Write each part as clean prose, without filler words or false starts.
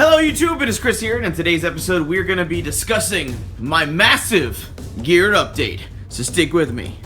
Hello YouTube, it is Chris here, and in today's episode we're going to be discussing my massive gear update, so stick with me.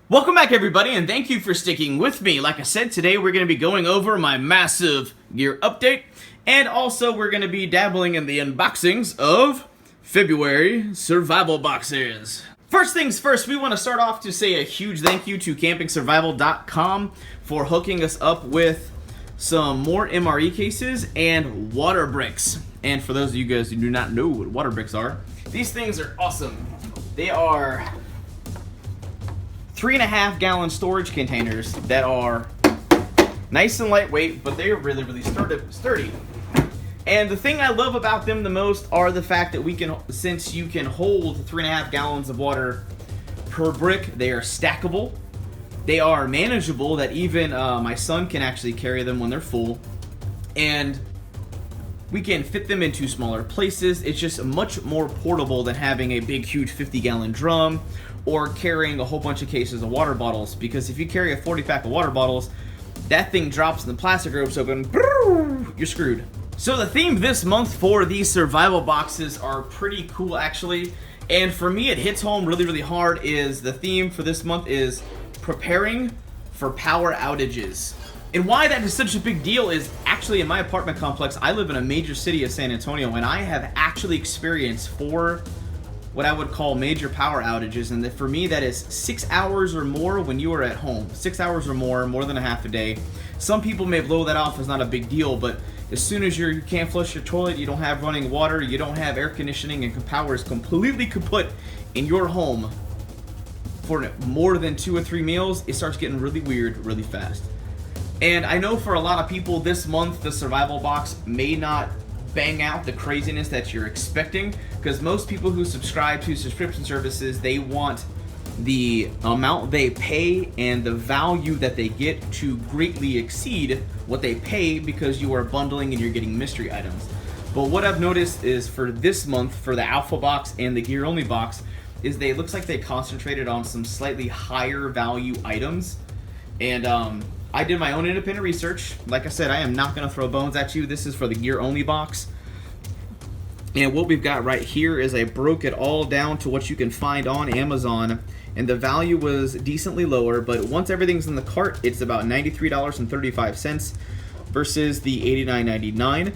Welcome back everybody, and thank you for sticking with me. Like I said, today we're going to be going over my massive gear update, and also we're going to be dabbling in the unboxings of February survival boxes. First things first, we want to start off to say a huge thank you to campingsurvival.com for hooking us up with some more MRE cases and water bricks. And for those of you guys who do not know what water bricks are, these things are awesome. They are 3.5 gallon storage containers that are nice and lightweight, but they are really sturdy. And the thing I love about them the most are the fact that since you can hold 3.5 gallons of water per brick, they are stackable. They are manageable, that even my son can actually carry them when they're full. And we can fit them into smaller places. It's just much more portable than having a big, huge 50-gallon drum or carrying a whole bunch of cases of water bottles. Because if you carry a 40-pack of water bottles, that thing drops and the plastic rips open, you're screwed. So the theme this month for these survival boxes are pretty cool actually. And for me, it hits home really hard. Is the theme for this month is preparing for power outages. And why that is such a big deal is actually in my apartment complex, I live in a major city of San Antonio, and I have actually experienced 4 what I would call major power outages, and for me that is 6 hours or more when you are at home. 6 hours or more than a half a day. Some people may blow that off as not a big deal, but as soon as you can't flush your toilet, you don't have running water, you don't have air conditioning, and power is completely kaput in your home for more than 2 or 3 meals, it starts getting really weird really fast. And I know for a lot of people this month the survival box may not bang out the craziness that you're expecting, because most people who subscribe to subscription services, they want the amount they pay and the value that they get to greatly exceed what they pay, because you are bundling and you're getting mystery items. But what I've noticed is for this month, for the alpha box and the gear only box, is it looks like they concentrated on some slightly higher value items. And I did my own independent research. Like I said, I am not going to throw bones at you. This is for the gear only box. And what we've got right here is I broke it all down to what you can find on Amazon. And the value was decently lower, but once everything's in the cart, it's about $93.35 versus the $89.99.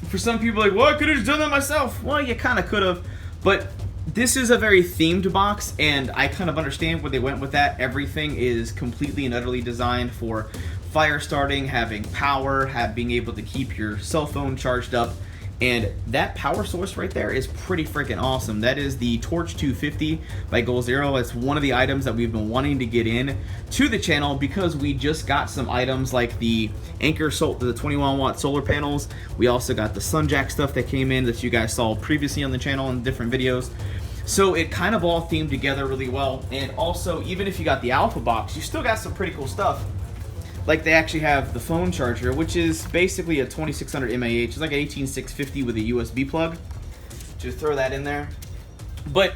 For some people, like, well, I could have just done that myself. Well, you kind of could have, but this is a very themed box, and I kind of understand where they went with that. Everything is completely and utterly designed for fire starting, having power, being able to keep your cell phone charged up. And that power source right there is pretty freaking awesome. That is the Torch 250 by Goal Zero. It's one of the items that we've been wanting to get in to the channel, because we just got some items like the Anchor the 21-watt solar panels. We also got the Sunjack stuff that came in that you guys saw previously on the channel in different videos. So it kind of all themed together really well. And also, even if you got the alpha box, you still got some pretty cool stuff. Like they actually have the phone charger, which is basically a 2600 mAh. It's like an 18650 with a USB plug. Just throw that in there. But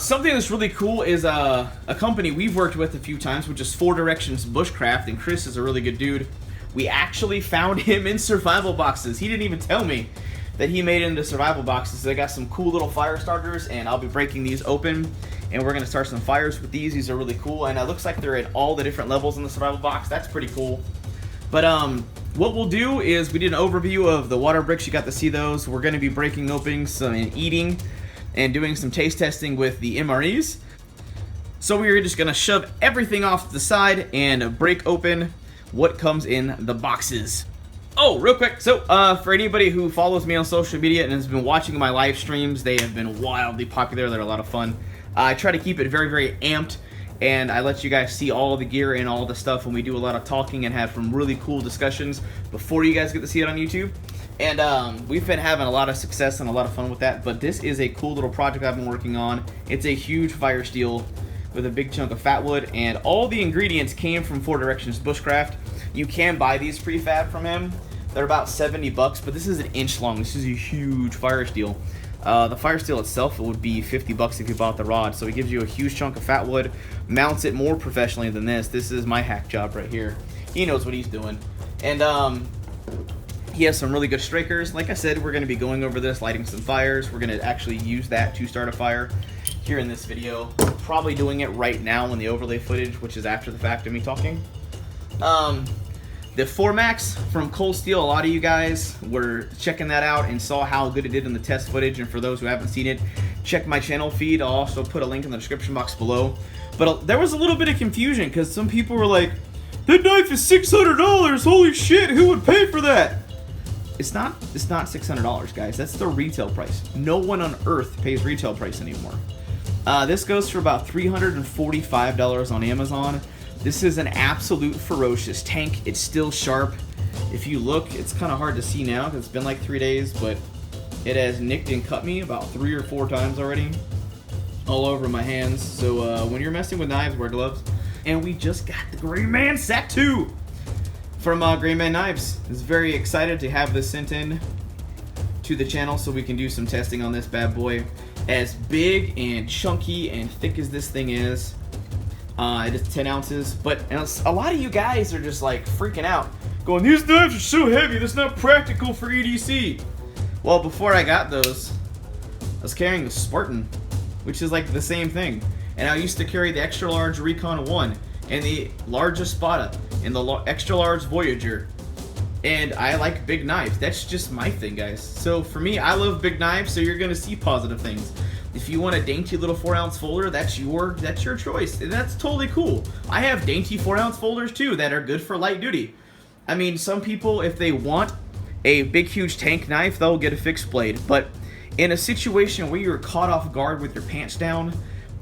something that's really cool is a company we've worked with a few times, which is 4 Directions BUSHCRAFT, and Chris is a really good dude. We actually found him in survival boxes. He didn't even tell me that he made into survival boxes. They got some cool little fire starters, and I'll be breaking these open, and we're gonna start some fires with these. These are really cool, and it looks like they're at all the different levels in the survival box. That's pretty cool. But what we'll do is we did an overview of the water bricks. You got to see those. We're gonna be breaking open some and eating and doing some taste testing with the MREs. So we're just gonna shove everything off to the side and break open what comes in the boxes. Oh, real quick, so for anybody who follows me on social media and has been watching my live streams, they have been wildly popular. They're a lot of fun. I try to keep it very amped, and I let you guys see all the gear and all the stuff, and we do a lot of talking and have some really cool discussions before you guys get to see it on YouTube. And we've been having a lot of success and a lot of fun with that, but this is a cool little project I've been working on. It's a huge fire steel with a big chunk of fat wood, and all the ingredients came from 4 Directions Bushcraft. You can buy these prefab from him. They're about 70 bucks, but this is an inch long. This is a huge fire steel. The fire steel itself would be 50 bucks if you bought the rod. So it gives you a huge chunk of fat wood, mounts it more professionally than this. This is my hack job right here. He knows what he's doing. And he has some really good strikers. Like I said, we're going to be going over this, lighting some fires. We're going to actually use that to start a fire here in this video. Probably doing it right now in the overlay footage, which is after the fact of me talking. The 4Max from Cold Steel, a lot of you guys were checking that out and saw how good it did in the test footage. And for those who haven't seen it, check my channel feed. I'll also put a link in the description box below. But there was a little bit of confusion because some people were like, that knife is $600, holy shit, who would pay for that? It's not $600, guys. That's the retail price. No one on earth pays retail price anymore. This goes for about $345 on Amazon. This is an absolute ferocious tank. It's still sharp. If you look, it's kind of hard to see now because it's been like 3 days, but it has nicked and cut me about 3 or 4 times already, all over my hands. So when you're messing with knives, wear gloves. And we just got the Gray Man Set 2 from Gray Man Knives. I was very excited to have this sent in to the channel so we can do some testing on this bad boy. As big and chunky and thick as this thing is, it is 10 ounces, but a lot of you guys are just like freaking out, going, these knives are so heavy, that's not practical for EDC. Well, before I got those, I was carrying the Spartan, which is like the same thing. And I used to carry the extra large Recon 1, and the largest Spada, and the extra large Voyager. And I like big knives. That's just my thing, guys. So for me, I love big knives, so you're gonna see positive things. If you want a dainty little 4-ounce folder, that's your choice, and that's totally cool. I have dainty 4-ounce folders too that are good for light duty. I mean, some people, if they want a big, huge tank knife, they'll get a fixed blade. But in a situation where you're caught off guard with your pants down,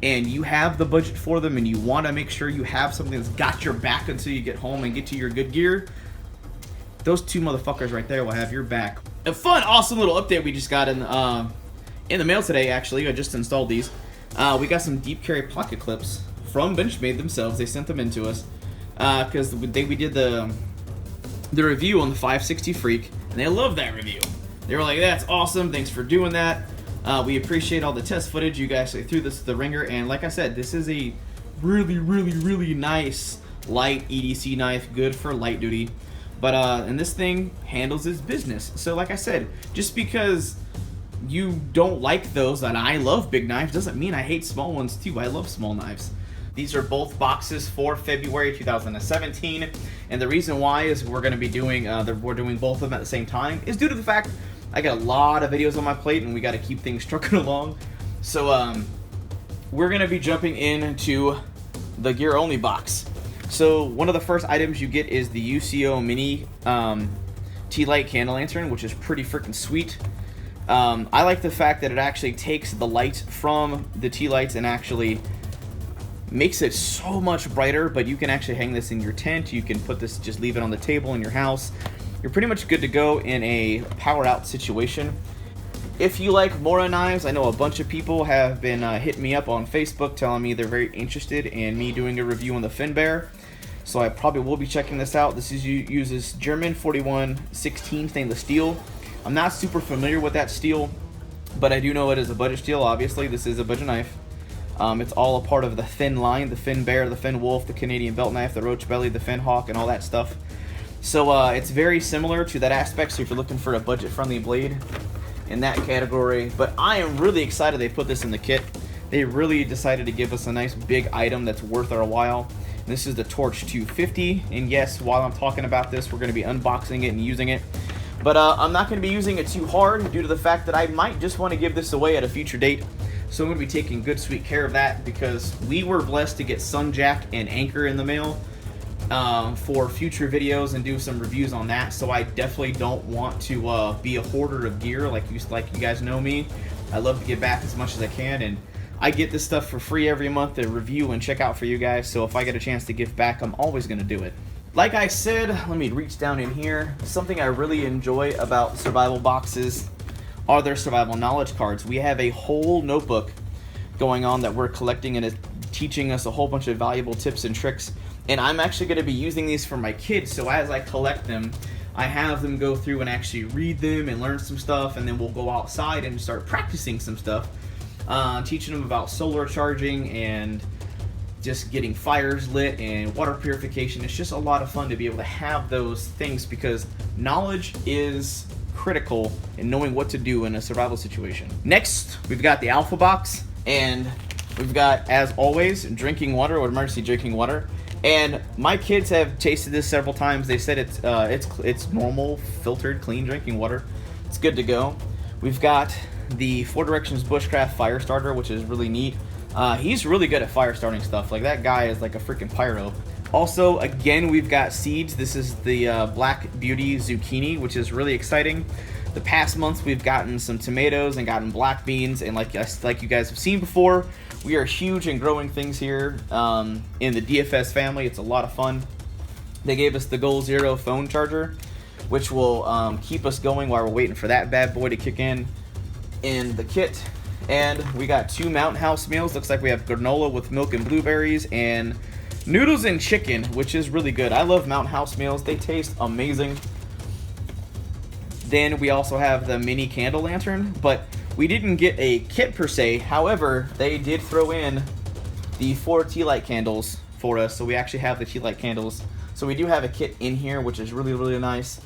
and you have the budget for them, and you want to make sure you have something that's got your back until you get home and get to your good gear, those 2 motherfuckers right there will have your back. A fun, awesome little update we just got in the mail today, actually. I just installed these. We got some deep carry pocket clips from Benchmade themselves. They sent them in to us because we did the review on the 560 Freak, and they loved that review. They were like, that's awesome, thanks for doing that. We appreciate all the test footage. You guys threw this to the ringer, and like I said, this is a really, really, really nice light EDC knife, good for light duty. But and this thing handles its business. So like I said, just because you don't like those, and I love big knives, doesn't mean I hate small ones too. I love small knives. These are both boxes for February 2017, and the reason why is we're going to be doing we're doing both of them at the same time is due to the fact I got a lot of videos on my plate and we got to keep things trucking along. So we're going to be jumping into the gear only box. So one of the first items you get is the UCO Mini Tea Light Candle Lantern, which is pretty freaking sweet. I like the fact that it actually takes the light from the tea lights and actually makes it so much brighter, but you can actually hang this in your tent. You can put this, just leave it on the table in your house. You're pretty much good to go in a power out situation. If you like Mora knives, I know a bunch of people have been hitting me up on Facebook telling me they're very interested in me doing a review on the Finbear. So I probably will be checking this out. This uses German 4116 stainless steel. I'm not super familiar with that steel, but I do know it is a budget steel. Obviously, this is a budget knife. It's all a part of the Fin line, the Finbear, the Fin Wolf, the Canadian belt knife, the Roach Belly, the Fin Hawk, and all that stuff. So it's very similar to that aspect, so if you're looking for a budget-friendly blade in that category. But I am really excited they put this in the kit. They really decided to give us a nice big item that's worth our while. And this is the Torch 250, and yes, while I'm talking about this, we're going to be unboxing it and using it. But I'm not going to be using it too hard due to the fact that I might just want to give this away at a future date. So I'm going to be taking good, sweet care of that because we were blessed to get Sunjack and Anchor in the mail for future videos and do some reviews on that. So I definitely don't want to be a hoarder of gear like you guys know me. I love to give back as much as I can, and I get this stuff for free every month to review and check out for you guys. So if I get a chance to give back, I'm always going to do it. Like I said, let me reach down in here. Something I really enjoy about survival boxes are their survival knowledge cards. We have a whole notebook going on that we're collecting in a teaching us a whole bunch of valuable tips and tricks. And I'm actually going to be using these for my kids, so as I collect them, I have them go through and actually read them and learn some stuff, and then we'll go outside and start practicing some stuff, teaching them about solar charging and just getting fires lit and water purification. It's just a lot of fun to be able to have those things, because knowledge is critical in knowing what to do in a survival situation. Next, we've got the Alpha Box, and we've got, as always, drinking water, or emergency drinking water. And my kids have tasted this several times. They said it's normal, filtered, clean drinking water. It's good to go. We've got the 4 Directions BUSHCRAFT fire starter, which is really neat. He's really good at fire starting stuff. Like, that guy is like a freaking pyro. Also, again, we've got seeds. This is the Black Beauty zucchini, which is really exciting. The past months, we've gotten some tomatoes and gotten black beans, and like you guys have seen before, we are huge and growing things here in the DFS family. It's a lot of fun. They gave us the Goal Zero phone charger, which will keep us going while we're waiting for that bad boy to kick in the kit. And we got 2 Mountain House meals. Looks like we have granola with milk and blueberries, and noodles and chicken, which is really good. I love Mountain House meals. They taste amazing. Then we also have the mini candle lantern, but we didn't get a kit per se. However, they did throw in the 4 tea light candles for us, so we actually have the tea light candles. So we do have a kit in here, which is really, really nice.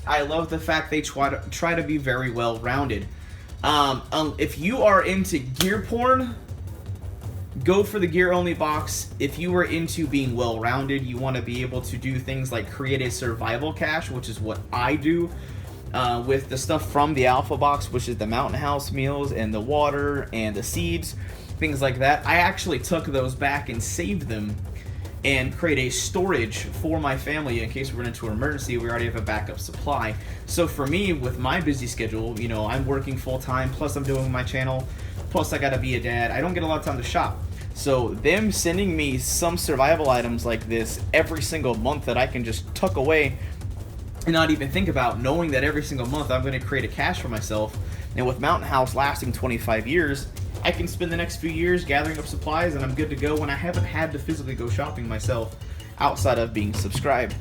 I love the fact they try to be very well rounded. If you are into gear porn, go for the gear only box. If you are into being well rounded, you want to be able to do things like create a survival cache, which is what I do. With the stuff from the Alpha Box, which is the Mountain House meals and the water and the seeds, things like that. I actually took those back and saved them and create a storage for my family in case we run into an emergency. We already have a backup supply. So for me, with my busy schedule, you know, I'm working full time, plus I'm doing my channel, plus I gotta be a dad. I don't get a lot of time to shop. So them sending me some survival items like this every single month that I can just tuck away and not even think about, knowing that every single month I'm going to create a cache for myself. And with Mountain House lasting 25 years, I can spend the next few years gathering up supplies, and I'm good to go when I haven't had to physically go shopping myself outside of being subscribed.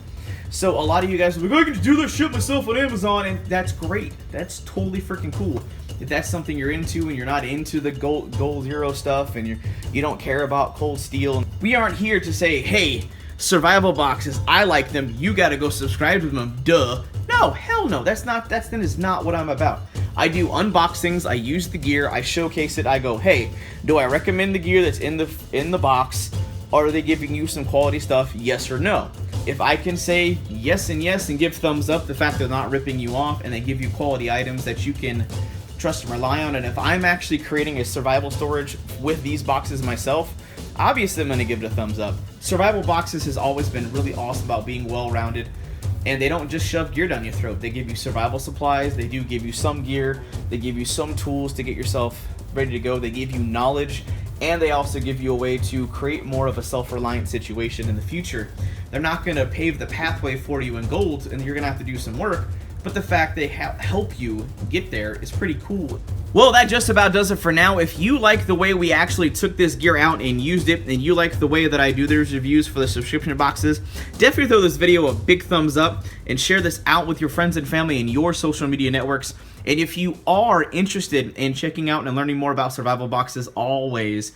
So a lot of you guys are like, I can do this shit myself on Amazon, and that's great. That's totally freaking cool. If that's something you're into and you're not into the Goal Zero stuff, and you don't care about cold steel, we aren't here to say, hey, survival boxes, I like them, you gotta go subscribe to them, duh. No, hell no, that is not what I'm about. I do unboxings, I use the gear, I showcase it, I go, hey, do I recommend the gear that's in the box? Are they giving you some quality stuff, yes or no? If I can say yes and give thumbs up, the fact they're not ripping you off and they give you quality items that you can trust and rely on, and if I'm actually creating a survival storage with these boxes myself, obviously I'm going to give it a thumbs up. Survival boxes has always been really awesome about being well-rounded, and they don't just shove gear down your throat. They give you survival supplies, they do give you some gear, they give you some tools to get yourself ready to go, they give you knowledge, and they also give you a way to create more of a self-reliant situation in the future. They're not going to pave the pathway for you in gold, and you're going to have to do some work, but the fact they help you get there is pretty cool. Well, that just about does it for now. If you like the way we actually took this gear out and used it, and you like the way that I do these reviews for the subscription boxes, definitely throw this video a big thumbs up and share this out with your friends and family and your social media networks. And if you are interested in checking out and learning more about survival boxes, always,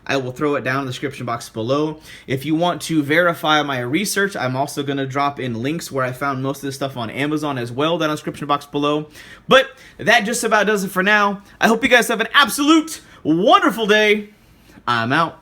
I will throw it down in the description box below. If you want to verify my research, I'm also going to drop in links where I found most of this stuff on Amazon as well, down in the description box below. But that just about does it for now. I hope you guys have an absolute wonderful day. I'm out.